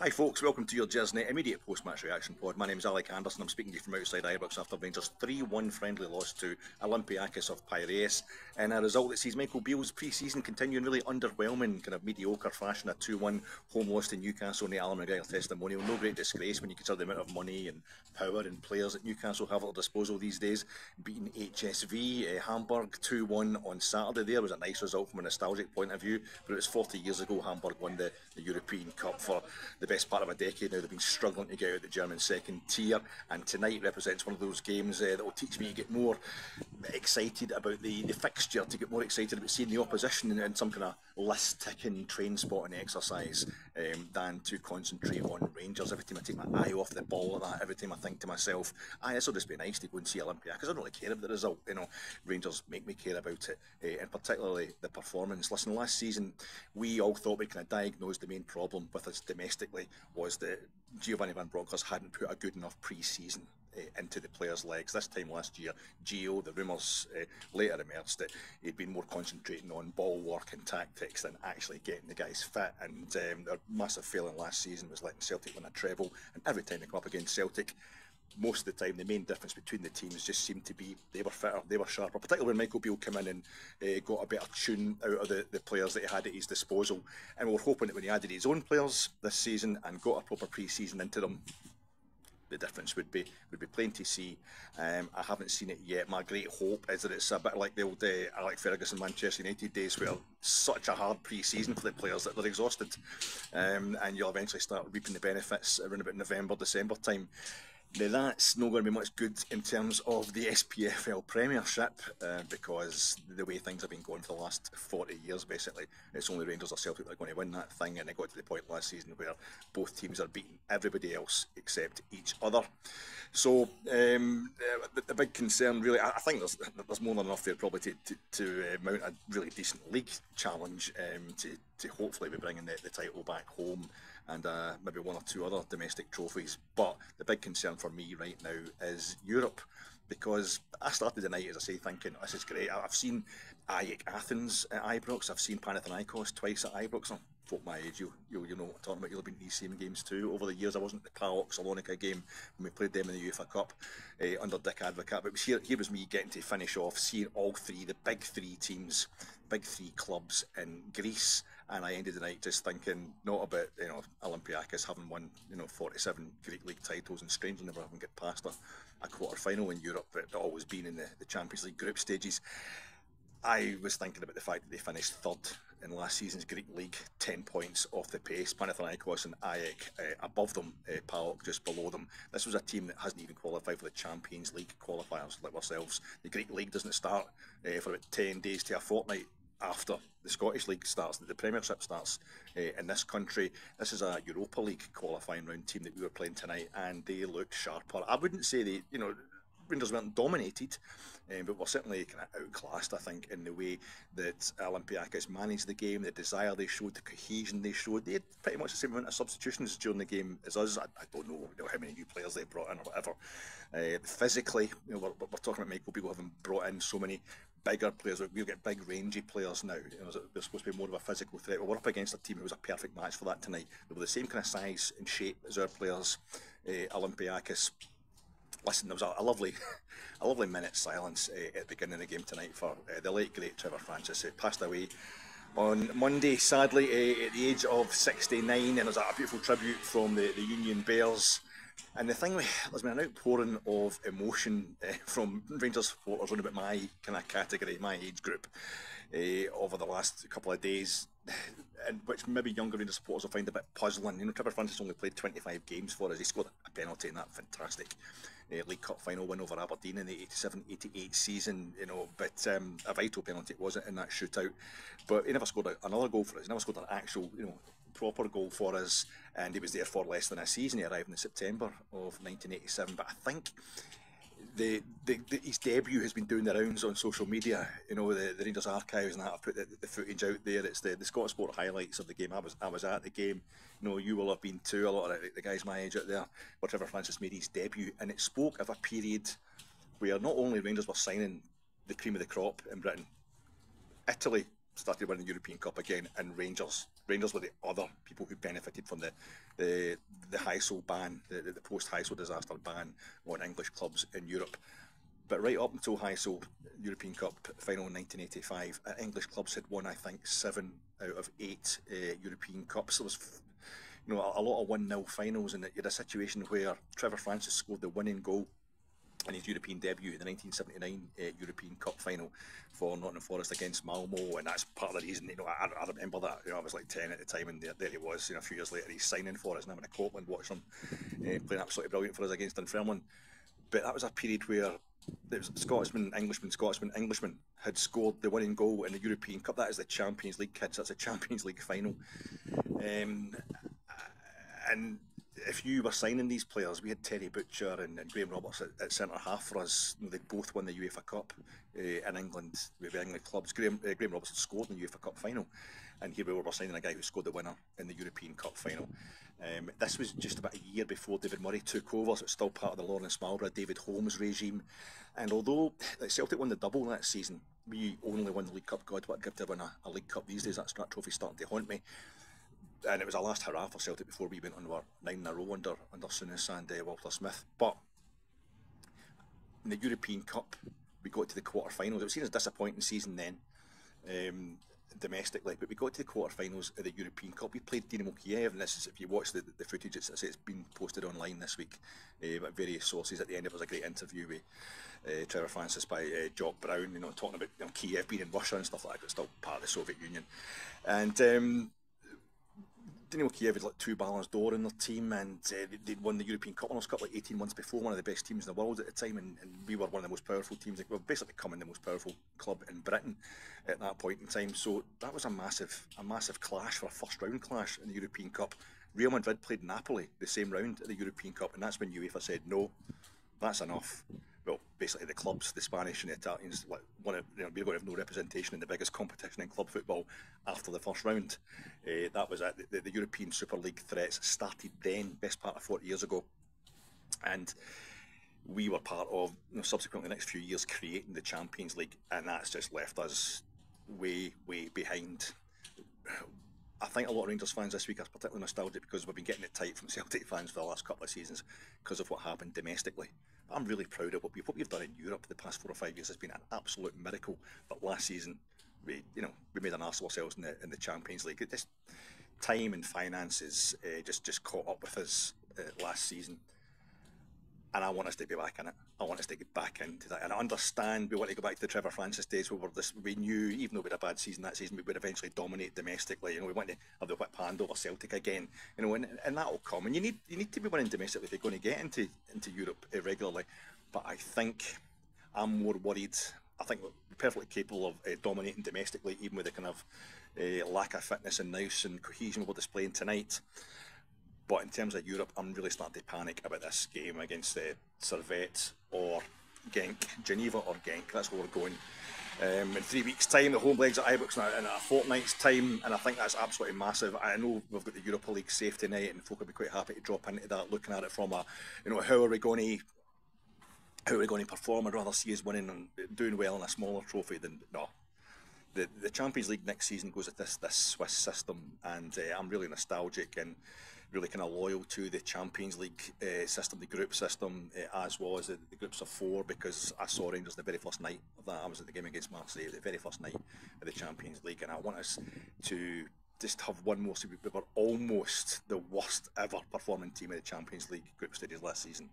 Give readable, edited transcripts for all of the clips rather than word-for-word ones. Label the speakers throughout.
Speaker 1: Hi folks, welcome to your Gersnet immediate post-match reaction pod. My name is Alec Anderson. I'm speaking to you from outside Ibrox after Rangers' 3-1 friendly loss to Olympiacos of Piraeus, and a result that sees Michael Beale's pre-season continuing really underwhelming, kind of mediocre fashion. A 2-1 home loss to Newcastle in the Alan McGregor testimonial. No great disgrace when you consider the amount of money and power and players that Newcastle have at their disposal these days. Beating HSV, Hamburg 2-1 on Saturday there was a nice result from a nostalgic point of view, but it was 40 years ago Hamburg won the European Cup for the best part of a decade now. They've been struggling to get out of the German second tier, and tonight represents one of those games that will teach me to get more excited about the fixture, to get more excited about seeing the opposition in some kind of list ticking, train spotting exercise, than to concentrate on Rangers. Every time I take my eye off the ball like that, every time I think to myself, this will just be nice to go and see Olympiacos, because I don't really care about the result. Rangers make me care about it, and particularly the performance. Listen, last season we all thought we kind of diagnosed the main problem with us domestically was that Giovanni Van Bronckhorst hadn't put a good enough pre-season into the players' legs. This time last year, Gio, the rumours later emerged that he'd been more concentrating on ball work and tactics than actually getting the guys fit, and their massive failing last season was letting Celtic win a treble, and every time they come up against Celtic, most of the time the main difference between the teams just seemed to be they were fitter, they were sharper, particularly when Michael Beale came in and got a better tune out of the players that he had at his disposal. And we were hoping that when he added his own players this season and got a proper pre-season into them, the difference would be plain to see. I haven't seen it yet. My great hope is that it's a bit like the old Alex Ferguson Manchester United days, where such a hard pre-season for the players that they're exhausted, and you'll eventually start reaping the benefits around about November, December time. Now that's not going to be much good in terms of the SPFL Premiership, because the way things have been going for the last 40 years, basically, it's only Rangers or Celtic that are going to win that thing, and it got to the point last season where both teams are beating everybody else except each other. So the big concern, really, I think there's more than enough there probably to mount a really decent league challenge, to hopefully be bringing the title back home, and maybe one or two other domestic trophies. But the big concern for me right now is Europe, because I started the night, as I say, thinking this is great. I've seen AEK Athens at Ibrox, I've seen Panathinaikos twice at Ibrox. Folk my age, you know what I'm talking about. You'll have been to these same games too over the years. I wasn't at the PAOK Salonika game when we played them in the UEFA Cup under Dick Advocat, but it was here was me getting to finish off seeing all three, the big three teams, big three clubs in Greece, and I ended the night just thinking not about Olympiacos having won 47 Greek League titles and strangely never having got past a quarter final in Europe, but always been in the Champions League group stages. I was thinking about the fact that they finished third in last season's Greek League, 10 points off the pace. Panathinaikos and AEK above them, PAOK just below them. This was a team that hasn't even qualified for the Champions League qualifiers like ourselves. The Greek League doesn't start for about 10 days to a fortnight after the Scottish League starts, the Premiership starts in this country. This is a Europa League qualifying round team that we were playing tonight, and they looked sharper. I wouldn't say they, Rangers weren't dominated, but were certainly kind of outclassed, I think, in the way that Olympiacos managed the game, the desire they showed, the cohesion they showed. They had pretty much the same amount of substitutions during the game as us. I don't know, how many new players they brought in or whatever. Physically, we're talking about Michael Beale having brought in so many bigger players. We've got big rangy players now. They're supposed to be more of a physical threat. Well, we're up against a team who was a perfect match for that tonight. They were the same kind of size and shape as our players. Olympiacos. Listen, there was a lovely minute silence at the beginning of the game tonight for the late great Trevor Francis, who passed away on Monday, sadly, at the age of 69, and there's a beautiful tribute from the Union Bears. And the thing, there's been an outpouring of emotion from Rangers supporters around about my kind of category, my age group, over the last couple of days, and which maybe younger Rangers supporters will find a bit puzzling. Trevor Francis only played 25 games for us. He scored a penalty in that fantastic League Cup final win over Aberdeen in the 87-88 season, but a vital penalty it wasn't in that shootout. But he never scored another goal for us. He never scored an actual, proper goal for us, and he was there for less than a season. He arrived in September of 1987, but I think his debut has been doing the rounds on social media. The Rangers archives and that have put the footage out there. It's the Scott Sport highlights of the game. I was at the game. You will have been too. A lot of the guys my age out there, where Trevor Francis made his debut, and it spoke of a period where not only Rangers were signing the cream of the crop in Britain, Italy started winning the European Cup again, and Rangers were the other people who benefited from the Heysel ban, the post-Heysel disaster ban on English clubs in Europe. But right up until Heysel European Cup final in 1985, English clubs had won, I think, 7 out of 8 European Cups. There was, a lot of 1-0 finals, and you had a situation where Trevor Francis scored the winning goal in his European debut in the 1979 European Cup final for Nottingham Forest against Malmo, and that's part of the reason. I remember that. I was like 10 at the time, and there he was. A few years later, he's signing for us, and I'm in Scotland watching him playing absolutely brilliant for us against Dunfermline. But that was a period where there was Scotsman, Englishman had scored the winning goal in the European Cup. That is the Champions League, kids. That's a Champions League final. And if you were signing these players, we had Terry Butcher and Graham Roberts at centre half for us. They'd both won the UEFA Cup in England with England clubs. Graham Roberts had scored in the UEFA Cup final, and here we were signing a guy who scored the winner in the European Cup final. This was just about a year before David Murray took over, so it's still part of the Lawrence Marlborough, David Holmes regime. And although Celtic won the double that season, we only won the League Cup. God, what a gift to win a League Cup these days. That trophy's starting to haunt me. And it was a last hurrah for Celtic before we went on our 9 in a row under Souness and Walter Smith. But in the European Cup, we got to the quarter-finals. It was seen as a disappointing season then, domestically, but we got to the quarter-finals of the European Cup. We played Dynamo Kiev, and this is, if you watch the footage, it's been posted online this week by various sources. At the end, it was a great interview with Trevor Francis by Jock Brown, talking about Kiev being in Russia and stuff like that. It's still part of the Soviet Union. And Dynamo Kiev had like 2 Ballons d'Or in their team, and they'd won the European Cup Winners' Cup like 18 months before, one of the best teams in the world at the time, and we were one of the most powerful teams. We were basically becoming the most powerful club in Britain at that point in time. So that was a massive clash, for a first round clash in the European Cup. Real Madrid played Napoli the same round at the European Cup, and that's when UEFA said, no, that's enough. Well, basically the clubs, the Spanish and the Italians, we're going to have no representation in the biggest competition in club football after the first round. That was it. The European Super League threats started then, best part of 40 years ago. And we were part of, subsequently the next few years, creating the Champions League, and that's just left us way behind. I think a lot of Rangers fans this week are particularly nostalgic because we've been getting it tight from Celtic fans for the last couple of seasons because of what happened domestically. I'm really proud of what we've done in Europe the past 4 or 5 years. Has been an absolute miracle. But last season, we made an arse of ourselves in the Champions League. This time and finances just caught up with us last season. And I want us to be back in it. I want us to get back into that. And I understand we want to go back to the Trevor Francis days where we knew, even though we had a bad season that season, we would eventually dominate domestically. We want to have the whip hand over Celtic again. And that will come. And you need to be winning domestically if you're going to get into Europe regularly. But I think I'm more worried. I think we're perfectly capable of dominating domestically, even with the kind of lack of fitness and nous and cohesion we're displaying tonight. But in terms of Europe, I'm really starting to panic about this game against Servette or Genk, Geneva or Genk. That's where we're going. In 3 weeks' time, the home legs at Ibrox in a fortnight's time, and I think that's absolutely massive. I know we've got the Europa League safety net, and folk will be quite happy to drop into that, looking at it from how are we going to perform? I'd rather see us winning and doing well in a smaller trophy than no. The Champions League next season goes with this Swiss system, and I'm really nostalgic and really kind of loyal to the Champions League system, the group system, as well as the groups of 4, because I saw Rangers the very first night of that. I was at the game against Marseille, the very first night of the Champions League, and I want us to just have one more. So we were almost the worst ever performing team in the Champions League group stages last season.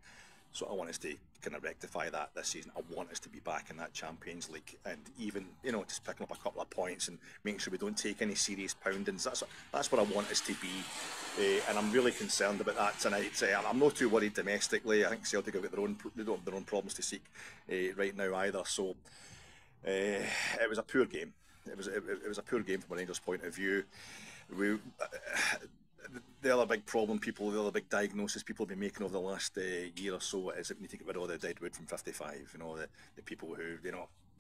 Speaker 1: So I want us to kind of rectify that this season. I want us to be back in that Champions League, and even just picking up a couple of points and making sure we don't take any serious poundings. That's what I want us to be, and I'm really concerned about that tonight. I'm not too worried domestically. I think Celtic have got their own problems to seek right now either. So it was a poor game. It was a poor game from a Rangers point of view. The other big problem, the other big diagnosis people have been making over the last year or so is that we need to get rid of all the dead wood from 55. The people who,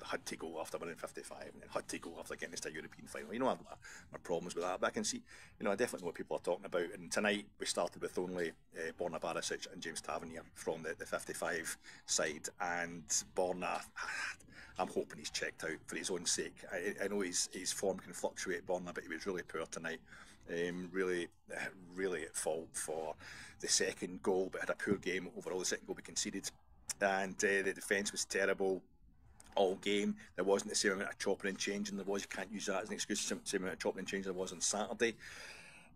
Speaker 1: had to go after winning 55 and then had to go after getting us to a European final. You know, I've my problems with that, but I can see, I definitely know what people are talking about. And tonight we started with only Borna Barisic and James Tavernier from the 55 side, and Borna, I'm hoping he's checked out for his own sake. I know his form can fluctuate, Borna, but he was really poor tonight. Really at fault for the second goal, but had a poor game overall. The second goal we conceded, and the defence was terrible all game. There wasn't the same amount of chopping and changing there was. You can't use that as an excuse. The same amount of chopping and changing there was on Saturday.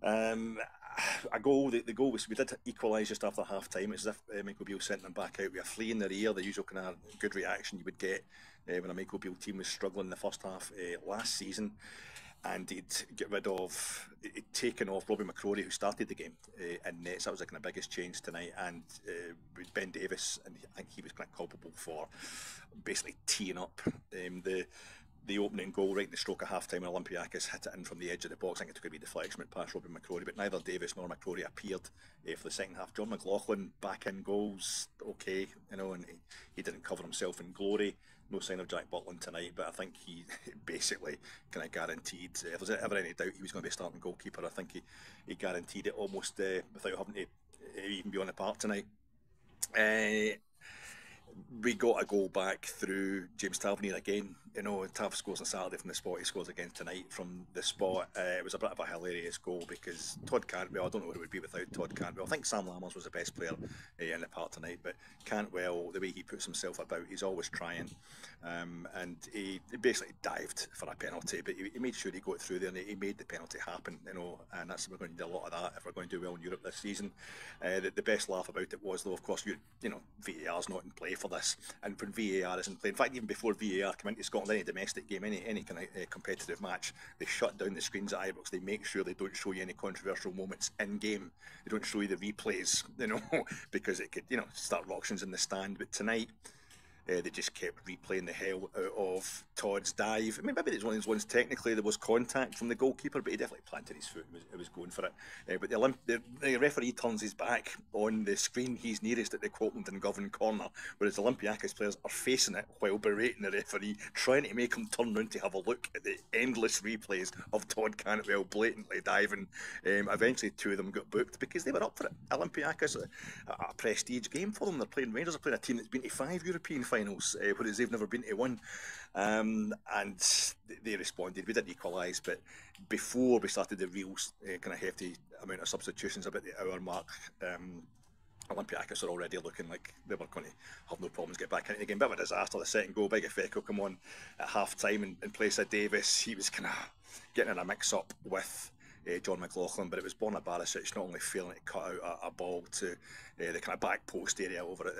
Speaker 1: A goal, the goal was, we did equalise just after half time. It's as if Michael Beale sent them back out with a flea in their ear, the usual kind of good reaction you would get when a Michael Beale team was struggling in the first half last season. And he'd taken off Robbie McCrory, who started the game in nets. That was like the biggest change tonight. And Ben Davies, and I think he was kind of culpable for basically teeing up the opening goal right in the stroke of half time when Olympiacos hit it in from the edge of the box. I think it took a wee deflection past Robbie McCrory, but neither Davies nor McCrory appeared for the second half. John McLaughlin back in goals, okay, and he didn't cover himself in glory. No sign of Jack Butland tonight, but I think he basically kind of guaranteed, if there's ever any doubt he was going to be starting goalkeeper, I think he guaranteed it almost without having to even be on the park tonight. We got a goal back through James Tavernier again. Tav scores on Saturday from the spot. He scores again tonight from the spot. It was a bit of a hilarious goal because Todd Cantwell, I don't know what it would be without Todd Cantwell. I think Sam Lammers was the best player in the part tonight, but Cantwell, the way he puts himself about, he's always trying. And he basically dived for a penalty, but he made sure he got through there and he made the penalty happen, and that's, we're going to need a lot of that if we're going to do well in Europe this season. The best laugh about it was, though, of course, VAR's not in play for this, and when VAR isn't playing, in fact, even before VAR came into Scotland, any domestic game, any kind of competitive match, they shut down the screens at Ibrox. They make sure they don't show you any controversial moments in game. They don't show you the replays, because it could, start ructions in the stand. But tonight, they just kept replaying the hell out of Todd's dive. I mean, maybe it's one of those ones, technically there was contact from the goalkeeper, but he definitely planted his foot and was going for it. But the referee turns his back on the screen he's nearest at the Copeland and Govan corner, whereas the Olympiacos players are facing it while berating the referee, trying to make him turn round to have a look at the endless replays of Todd Cantwell blatantly diving. Eventually, two of them got booked because they were up for it. Olympiacos, a prestige game for them. They're playing Rangers, are playing a team that's been to 5 European finals, whereas they've never been to one. And they responded. We did equalise, but before we started the real kind of hefty amount of substitutions about the hour mark, Olympiacos are already looking like they were going to have no problems get back into the game. Bit of a disaster. The second goal, Big Efeko come on at half time in place of Davis. He was kind of getting in a mix up with John McLaughlin, but it was Borna Barisic not only failing to cut out a ball to the kind of back post area over at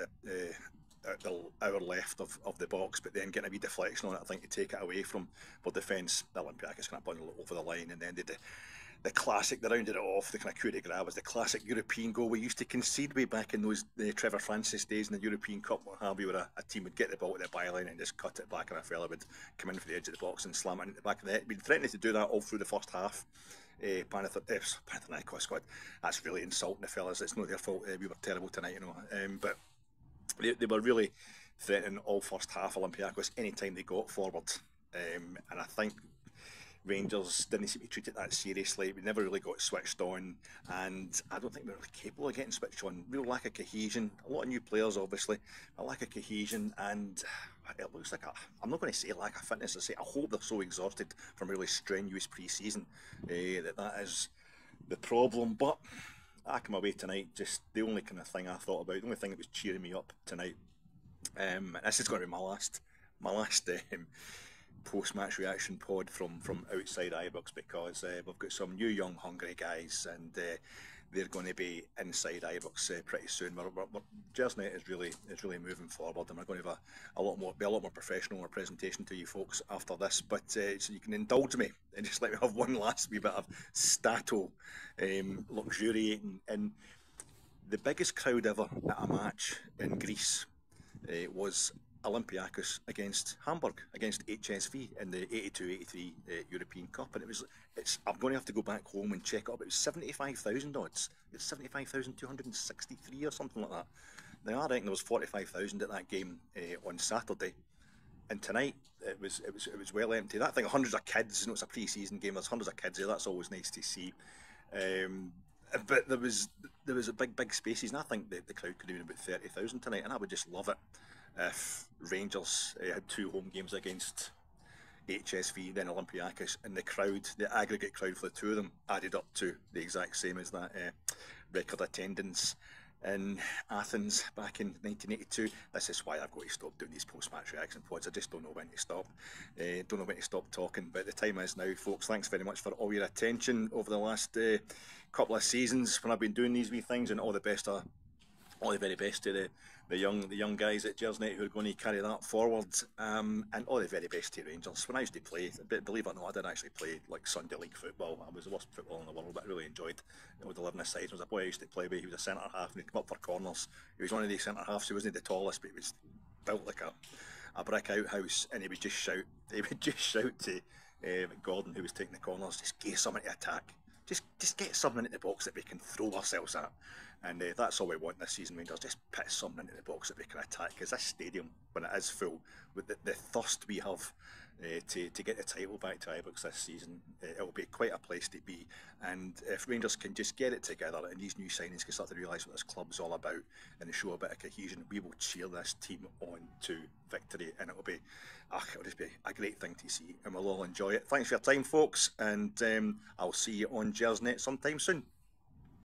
Speaker 1: the hour left of the box, but then getting a wee deflection on it, I think, to take it away from our defence. The Olympiacos kind of bundled it over the line, and then did the classic, they rounded it off, the kind of coup de grace was the classic European goal we used to concede way back in those Trevor Francis days in the European Cup, what have you, where a team would get the ball at their byline and just cut it back, and a fella would come in for the edge of the box and slam it into the back of the net. Been threatening to do that all through the first half. Panathinaikos squad, that's really insulting the fellas. It's not their fault. We were terrible tonight, but they were really threatening all first half Olympiacos anytime they got forward, and I think Rangers didn't seem to treat it that seriously. We never really got switched on, and I don't think we were really capable of getting switched on. Real lack of cohesion. A lot of new players, obviously. A lack of cohesion, and it looks like I'm not going to say lack of fitness. I hope they're so exhausted from really strenuous pre-season that is the problem. But I come away tonight, just the only kind of thing I thought about, the only thing that was cheering me up tonight, and this is going to be my last post-match reaction pod from outside Ibrox, because we've got some new young hungry guys, and they're going to be inside Ibrox pretty soon. Gersnet is really moving forward, and we're going to have a lot more professional in our presentation to you folks after this. But so you can indulge me and just let me have one last wee bit of stato, luxuriating in the biggest crowd ever at a match in Greece. Was Olympiacos against Hamburg, against HSV in the 82-83 European Cup, and I'm going to have to go back home and check it up. It was 75,000 odds. It's 75,263 or something like that. Now I reckon there was 45,000 at that game on Saturday, and tonight it was well empty. That thing, hundreds of kids. You know, it's a pre-season game. There's hundreds of kids there. That's always nice to see. But there was a big spaces, and I think the crowd could have been about 30,000 tonight, and I would just love it if Rangers had two home games against HSV, then Olympiacos, and the aggregate crowd for the two of them added up to the exact same as that record attendance in Athens back in 1982. This is why I've got to stop doing these post-match reaction pods. I just don't know when to stop. Don't know when to stop talking, but the time is now, folks. Thanks very much for all your attention over the last couple of seasons when I've been doing these wee things, and all the very best to the young guys at Gersnet who are going to carry that forward, and all the very best to Rangers. When I used to play, believe it or not, I didn't actually play like Sunday league football. I was the worst football in the world, but I really enjoyed it with 11 aside. There was a boy I used to play with. He was a centre half, and he'd come up for corners. He was one of these centre halves. He wasn't the tallest, but he was built like a brick outhouse, and he would just shout. He would just shout to Gordon, who was taking the corners, just get something to attack. Just get something into the box that we can throw ourselves at. And that's all we want this season, Rangers. Just put something into the box that we can attack. Because this stadium, when it is full, with the thirst we have to get the title back to Ibrox this season, it'll be quite a place to be. And if Rangers can just get it together and these new signings can start to realise what this club's all about and show a bit of cohesion, we will cheer this team on to victory, and it'll just be a great thing to see, and we'll all enjoy it. Thanks for your time, folks, and I'll see you on Gersnet sometime soon.